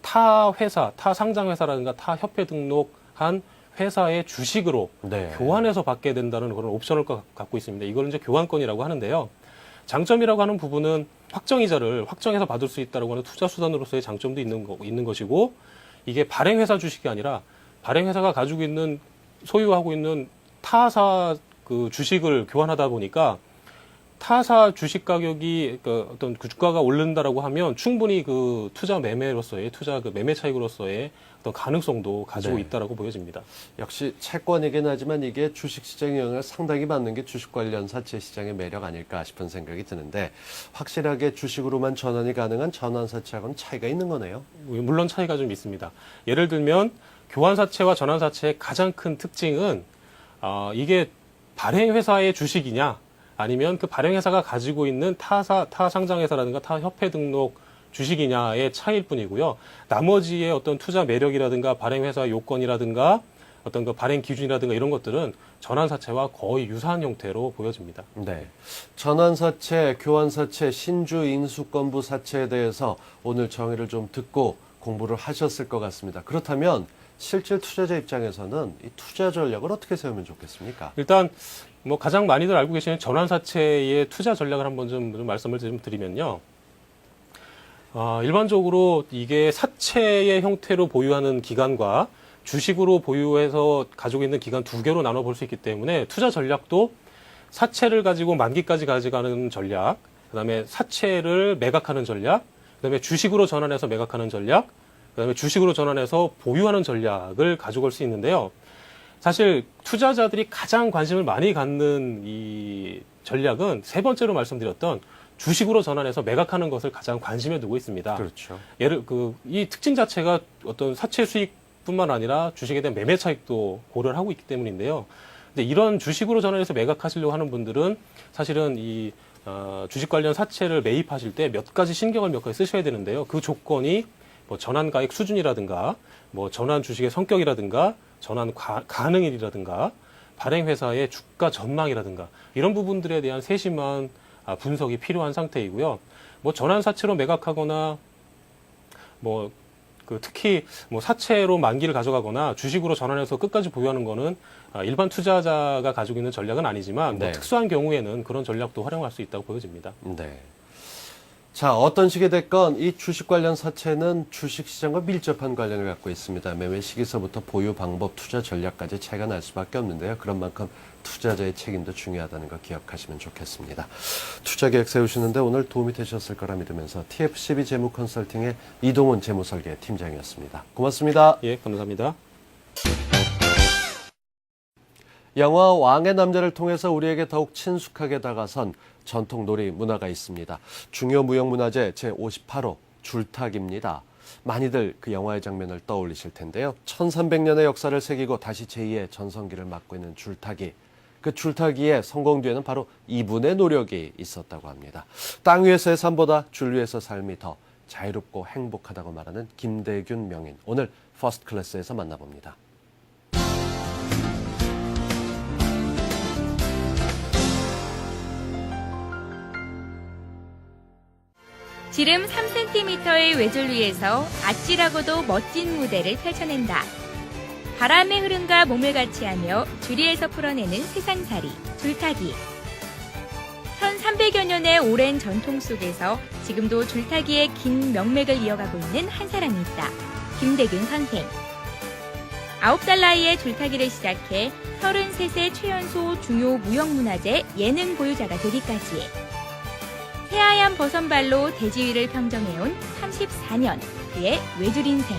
타 회사, 타 상장회사라든가 타 협회 등록한 회사의 주식으로 교환해서 받게 된다는 그런 옵션을 갖고 있습니다. 이걸 이제 교환권이라고 하는데요. 장점이라고 하는 부분은 확정이자를 확정해서 받을 수 있다고 하는 투자 수단으로서의 장점도 있는 것이고 이게 발행회사 주식이 아니라 발행회사가 가지고 있는 소유하고 있는 타사 그 주식을 교환하다 보니까 타사 주식 가격이 어떤 주가가 오른다라고 하면 충분히 그 투자 매매로서의 매매 차익으로서의 어떤 가능성도 가지고 있다라고 보여집니다. 역시 채권이긴 하지만 이게 주식 시장의 영향을 상당히 받는 게 주식 관련 사채 시장의 매력 아닐까 싶은 생각이 드는데 확실하게 주식으로만 전환이 가능한 전환사채하고는 차이가 있는 거네요. 물론 차이가 좀 있습니다. 예를 들면 교환사채와 전환사채의 가장 큰 특징은 이게 발행회사의 주식이냐 아니면 그 발행회사가 가지고 있는 타 상장회사라든가 타 협회 등록 주식이냐의 차이일 뿐이고요. 나머지의 어떤 투자 매력이라든가 발행회사 요건이라든가 어떤 그 발행 기준이라든가 이런 것들은 전환사채와 거의 유사한 형태로 보여집니다. 네. 전환사채, 교환사채, 신주인수권부 사채에 대해서 오늘 정의를 좀 듣고 공부를 하셨을 것 같습니다. 그렇다면 실제 투자자 입장에서는 이 투자 전략을 어떻게 세우면 좋겠습니까? 일단 뭐 가장 많이들 알고 계시는 전환사채의 투자 전략을 한번 좀 말씀을 좀 드리면요. 일반적으로 이게 사채의 형태로 보유하는 기간과 주식으로 보유해서 가지고 있는 기간 두 개로 나눠 볼 수 있기 때문에 투자 전략도 사채를 가지고 만기까지 가져가는 전략, 그다음에 사채를 매각하는 전략, 그다음에 주식으로 전환해서 매각하는 전략, 그다음에 주식으로 전환해서 보유하는 전략을 가져갈 수 있는데요. 사실 투자자들이 가장 관심을 많이 갖는 이 전략은 세 번째로 말씀드렸던 주식으로 전환해서 매각하는 것을 가장 관심에 두고 있습니다. 그렇죠. 이 특징 자체가 어떤 사채 수익뿐만 아니라 주식에 대한 매매 차익도 고려를 하고 있기 때문인데요. 근데 이런 주식으로 전환해서 매각하시려고 하는 분들은 사실은 이 주식 관련 사채를 매입하실 때 몇 가지 신경을 몇 가지 쓰셔야 되는데요. 그 조건이 뭐 전환 가액 수준이라든가, 뭐 전환 주식의 성격이라든가, 전환 가능일이라든가, 발행 회사의 주가 전망이라든가 이런 부분들에 대한 세심한 분석이 필요한 상태이고요. 뭐 전환 사채로 매각하거나 뭐 특히 뭐 사채로 만기를 가져가거나 주식으로 전환해서 끝까지 보유하는 거는 일반 투자자가 가지고 있는 전략은 아니지만 뭐 네. 특수한 경우에는 그런 전략도 활용할 수 있다고 보여집니다. 네. 자, 어떤 식이 됐건 이 주식 관련 사채는 주식시장과 밀접한 관련을 갖고 있습니다. 매매 시기서부터 보유 방법, 투자 전략까지 차이가 날 수밖에 없는데요. 그런 만큼 투자자의 책임도 중요하다는 거 기억하시면 좋겠습니다. 투자 계획 세우시는데 오늘 도움이 되셨을 거라 믿으면서 TFCB 재무 컨설팅의 이동훈 재무설계 팀장이었습니다. 고맙습니다. 예, 감사합니다. 영화 왕의 남자를 통해서 우리에게 더욱 친숙하게 다가선 전통 놀이 문화가 있습니다. 중요 무형문화재 제58호 줄타기입니다. 많이들 그 영화의 장면을 떠올리실 텐데요. 1300년의 역사를 새기고 다시 제2의 전성기를 맞고 있는 줄타기. 그 줄타기의 성공 뒤에는 바로 이분의 노력이 있었다고 합니다. 땅 위에서의 삶보다 줄 위에서 삶이 더 자유롭고 행복하다고 말하는 김대균 명인. 오늘 퍼스트 클래스에서 만나봅니다. 지름 3cm의 외줄 위에서 아찔하고도 멋진 무대를 펼쳐낸다. 바람의 흐름과 몸을 같이하며 주리에서 풀어내는 세상살이, 줄타기. 1300여 년의 오랜 전통 속에서 지금도 줄타기의 긴 명맥을 이어가고 있는 한 사람이 있다. 김대균 선생. 9살 나이에 줄타기를 시작해 33세 최연소 중요 무형문화재 예능 보유자가 되기까지 새하얀 버선발로 대지 위를 평정해온 34년 그의 외줄 인생.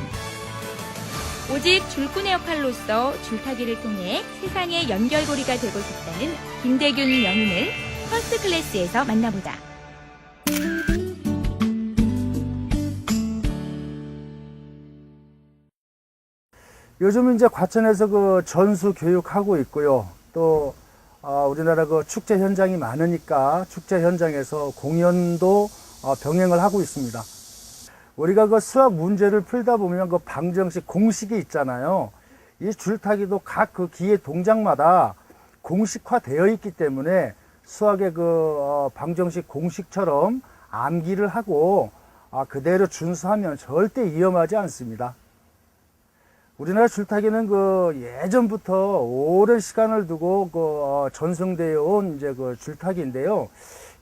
오직 줄꾼의 역할로서 줄타기를 통해 세상의 연결고리가 되고 싶다는 김대균 명인을 퍼스트 클래스에서 만나보자. 요즘 이제 과천에서 그 전수 교육하고 있고요. 또 우리나라 그 축제 현장이 많으니까 축제 현장에서 공연도 병행을 하고 있습니다. 우리가 그 수학 문제를 풀다 보면 그 방정식 공식이 있잖아요. 이 줄타기도 각 그 기의 동작마다 공식화되어 있기 때문에 수학의 그 방정식 공식처럼 암기를 하고 그대로 준수하면 절대 위험하지 않습니다. 우리나라 줄타기는 그 예전부터 오랜 시간을 두고 그 전승되어 온 이제 그 줄타기인데요.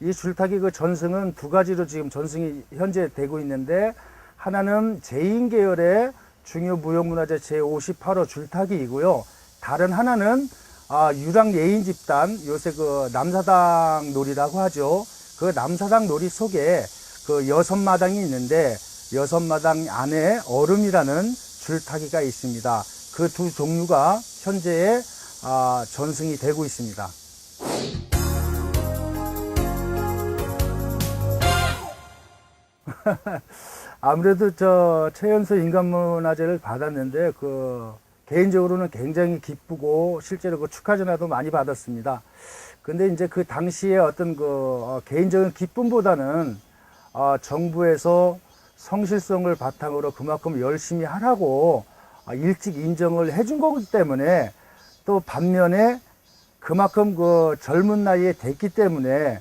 이 줄타기 그 전승은 두 가지로 지금 전승이 현재 되고 있는데, 하나는 제인 계열의 중요 무형문화재 제58호 줄타기이고요. 다른 하나는 유랑 예인 집단, 요새 그 남사당 놀이라고 하죠. 그 남사당 놀이 속에 그 6마당이 있는데 6마당 안에 얼음이라는 줄타기가 있습니다. 그 두 종류가 현재에 전승이 되고 있습니다. 아무래도 저 최연소 인간문화재를 받았는데 개인적으로는 굉장히 기쁘고 실제로 그 축하 전화도 많이 받았습니다. 근데 이제 그 당시에 어떤 개인적인 기쁨보다는 정부에서 성실성을 바탕으로 그만큼 열심히 하라고 일찍 인정을 해준 거기 때문에, 또 반면에 그만큼 그 젊은 나이에 됐기 때문에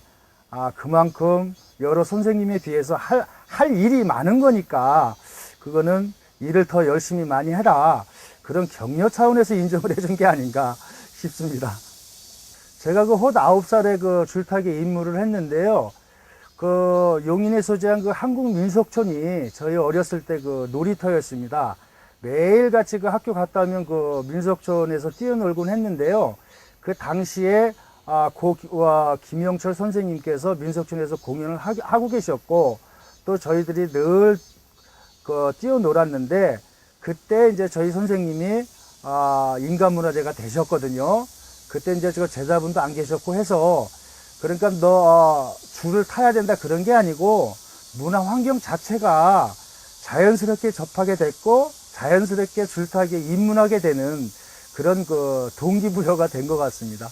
그만큼 여러 선생님에 비해서 할 일이 많은 거니까 그거는 일을 더 열심히 많이 해라, 그런 격려 차원에서 인정을 해준 게 아닌가 싶습니다. 제가 곧 9살에 그 줄타기 임무를 했는데요. 그 용인에 소재한 그 한국민속촌이 저희 어렸을 때 그 놀이터였습니다. 매일같이 그 학교 갔다 오면 그 민속촌에서 뛰어놀곤 했는데요. 그 당시에 김영철 선생님께서 민속촌에서 공연을 하고 계셨고, 또 저희들이 늘 뛰어놀았는데, 그때 이제 저희 선생님이 인간문화재가 되셨거든요. 그때 이제 제자분도 안 계셨고 해서 그러니까 줄을 타야 된다 그런 게 아니고 문화 환경 자체가 자연스럽게 접하게 됐고 자연스럽게 줄타기에 입문하게 되는 그런 그 동기부여가 된 것 같습니다.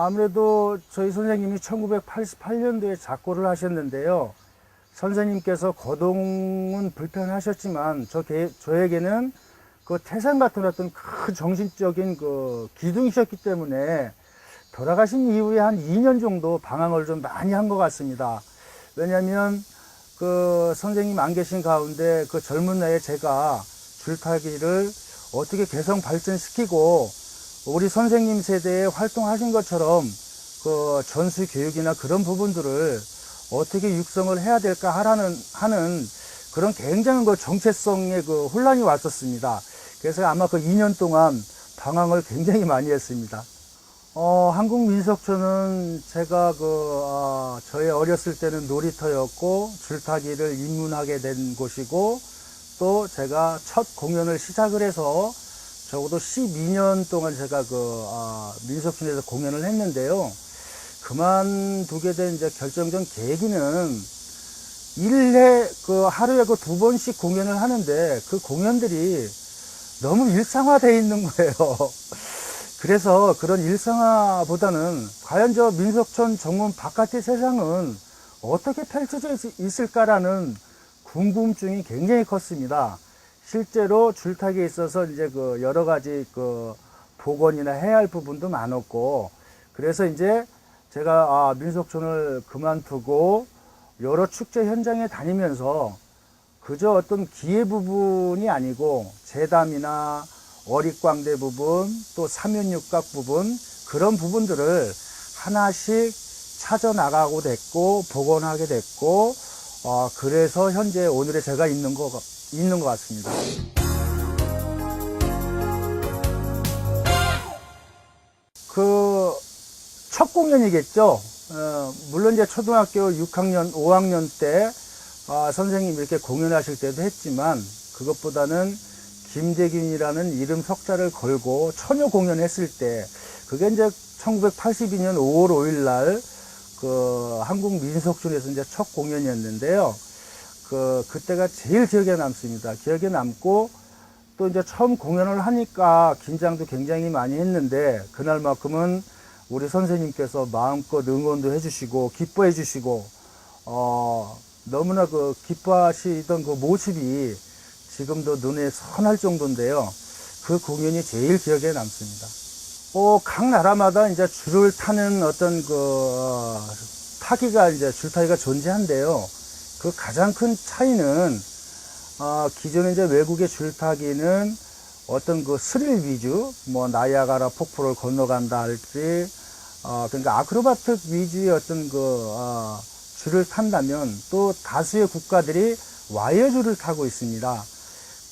아무래도 저희 선생님이 1988년도에 작고를 하셨는데요. 선생님께서 거동은 불편하셨지만 저에게는 그 태산 같은 어떤 큰 정신적인 그 기둥이셨기 때문에 돌아가신 이후에 한 2년 정도 방황을 좀 많이 한 것 같습니다. 왜냐하면 그 선생님 안 계신 가운데 그 젊은 나이에 제가 줄타기를 어떻게 개성 발전시키고 우리 선생님 세대에 활동하신 것처럼 그 전수 교육이나 그런 부분들을 어떻게 육성을 해야 될까 하는 그런 굉장한 그 정체성의 그 혼란이 왔었습니다. 그래서 아마 그 2년 동안 방황을 굉장히 많이 했습니다. 한국민속촌은 제가 저의 어렸을 때는 놀이터였고 줄타기를 입문하게 된 곳이고 또 제가 첫 공연을 시작을 해서 적어도 12년 동안 제가 민속촌에서 공연을 했는데요. 그만두게 된 이제 결정적 계기는 하루에 2번씩 공연을 하는데 그 공연들이 너무 일상화되어 있는 거예요. 그래서 그런 일상화보다는 과연 저 민속촌 정문 바깥의 세상은 어떻게 펼쳐져 있을까라는 궁금증이 굉장히 컸습니다. 실제로 줄타기에 있어서 이제 여러 가지 복원이나 해야 할 부분도 많았고, 그래서 이제 제가 민속촌을 그만두고 여러 축제 현장에 다니면서 그저 어떤 기회 부분이 아니고 재담이나 어릿광대 부분 또 삼연육각 부분 그런 부분들을 하나씩 찾아 나가고 됐고 복원하게 됐고 그래서 현재 오늘의 제가 있는 것 같습니다. 첫 공연이겠죠. 물론 이제 초등학교 6학년, 5학년 때 선생님이 이렇게 공연하실 때도 했지만 그것보다는 김대균이라는 이름 석자를 걸고 처녀 공연했을 때 그게 이제 1982년 5월 5일 날 한국민속촌에서 이제 첫 공연이었는데요. 그때가 제일 기억에 남습니다. 기억에 남고 또 이제 처음 공연을 하니까 긴장도 굉장히 많이 했는데 그날만큼은 우리 선생님께서 마음껏 응원도 해주시고 기뻐해 주시고 너무나 기뻐하시던 그 모습이 지금도 눈에 선할 정도인데요. 그 공연이 제일 기억에 남습니다. 각 나라마다 이제 줄을 타는 어떤 줄타기가 존재한데요. 그 가장 큰 차이는 기존에 이제 외국의 줄타기는 어떤 스릴 위주, 나이아가라 폭포를 건너간다 할지, 그러니까 아크로바틱 위주의 어떤 줄을 탄다면 또 다수의 국가들이 와이어 줄을 타고 있습니다.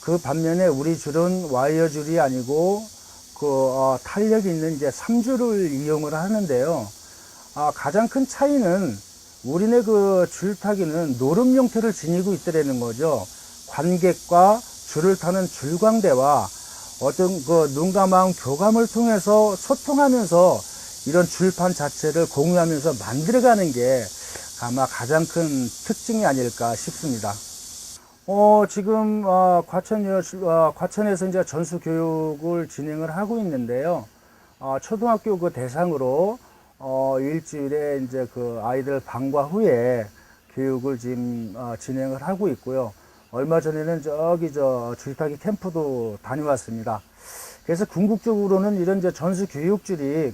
그 반면에 우리 줄은 와이어 줄이 아니고 탄력이 있는 이제 3줄을 이용을 하는데요. 가장 큰 차이는 우리네 줄타기는 노름 형태를 지니고 있더라는 거죠. 관객과 줄을 타는 줄광대와 어떤 눈과 마음 교감을 통해서 소통하면서 이런 줄판 자체를 공유하면서 만들어가는 게 아마 가장 큰 특징이 아닐까 싶습니다. 지금 과천에서 이제 전수 교육을 진행을 하고 있는데요. 초등학교 대상으로 일주일에 이제 아이들 방과 후에 교육을 지금 진행을 하고 있고요. 얼마 전에는 줄타기 캠프도 다녀왔습니다. 그래서 궁극적으로는 이런 이제 전수 교육들이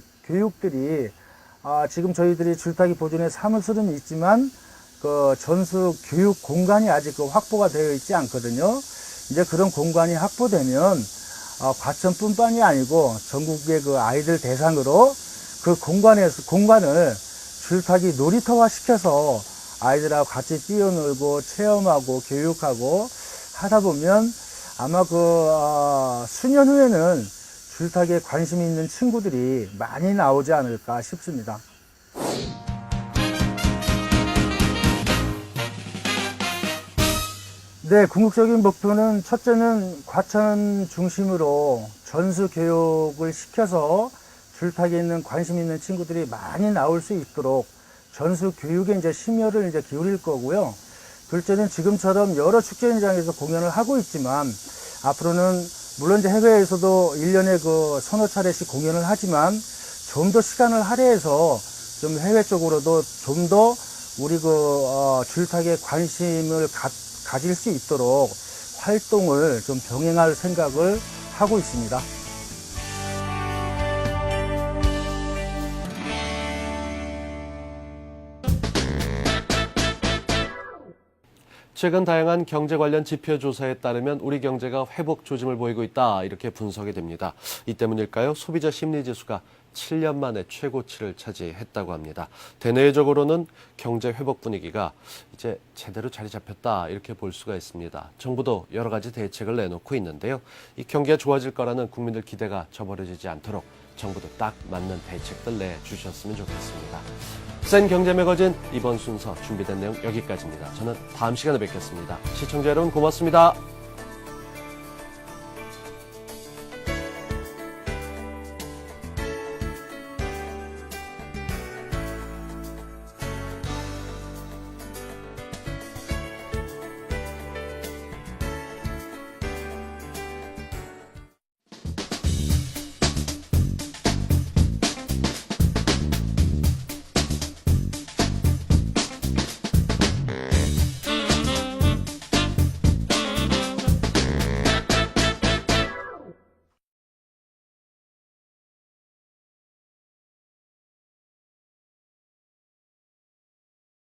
지금 저희들이 줄타기 보존에 사무실은 있지만 전수 교육 공간이 아직 확보가 되어 있지 않거든요. 이제 그런 공간이 확보되면 과천뿐만이 아니고 전국의 아이들 대상으로 그 공간을 줄타기 놀이터화 시켜서 아이들하고 같이 뛰어놀고 체험하고 교육하고 하다 보면 아마 수년 후에는 줄타기에 관심이 있는 친구들이 많이 나오지 않을까 싶습니다. 네, 궁극적인 목표는 첫째는 과천 중심으로 전수 교육을 시켜서 줄타기에 있는 관심 있는 친구들이 많이 나올 수 있도록 전수 교육에 이제 심혈을 이제 기울일 거고요. 둘째는 지금처럼 여러 축제 현장에서 공연을 하고 있지만 앞으로는 물론 이제 해외에서도 1년에 그 서너 차례씩 공연을 하지만 좀 더 시간을 할애해서 좀 해외 쪽으로도 좀 더 우리 줄타기에 관심을 가질 수 있도록 활동을 좀 병행할 생각을 하고 있습니다. 최근 다양한 경제 관련 지표 조사에 따르면 우리 경제가 회복 조짐을 보이고 있다, 이렇게 분석이 됩니다. 이 때문일까요? 소비자 심리지수가 7년 만에 최고치를 차지했다고 합니다. 대내적으로는 경제 회복 분위기가 이제 제대로 자리 잡혔다, 이렇게 볼 수가 있습니다. 정부도 여러 가지 대책을 내놓고 있는데요. 이 경기가 좋아질 거라는 국민들 기대가 저버려지지 않도록 정부도 딱 맞는 대책들 내주셨으면 좋겠습니다. 센 경제 매거진 이번 순서 준비된 내용 여기까지입니다. 저는 다음 시간에 뵙겠습니다. 시청자 여러분 고맙습니다.